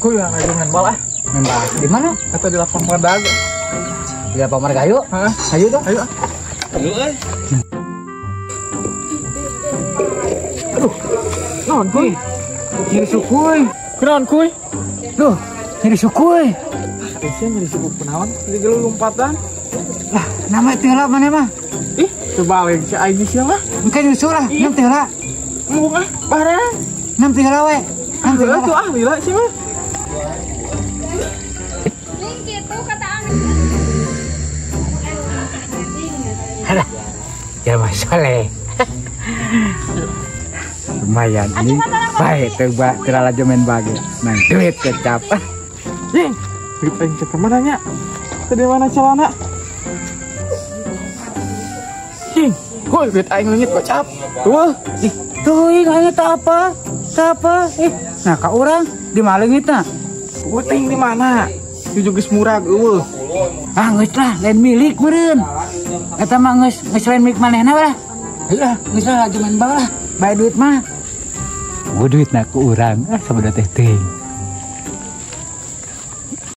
Kuy yang lagi main bola. Main bola. Di mana? Kata di lapang Mardaga. Di lapang Margayo. Heeh. Ayo dong. Ayo. Aduh euy. Aduh. Naon kuy? Nyeri sukuy. Kunaon kuy? Duh, nyeri sukuy. Biasanya nyeri suku kunaon? Di gelu lompatan. Lah, nama tela mana mah? Ih, kebalik si Aigi sia mah. Engke nyusul lah, Iya. nam tela. Mung ah, bareng. Nam tela we. Nam tela. Tuh ah, lila sih mah. Ning gitu kata Alah, ya Mas Soleh. Lumayan ini baik tebak terlalu main bagi. Nah, duit kecap. Ih, duit aing cek kemana nya? Tadi mana celana? Ih, kuy duit aing leungit gocap. Tuh, Ih, tuh ingatnya tak apa. Tak apa. Nah kak orang dimalingit nah. uting di mana? Itu geus murag eueuh. Ah geus lah, lain milik meureun. Eta mah geus lain milik manehna lah. Ayolah, geus lah lagi main bal lah. Bae duit mah. Duit na ku urang, sabada teh teuing.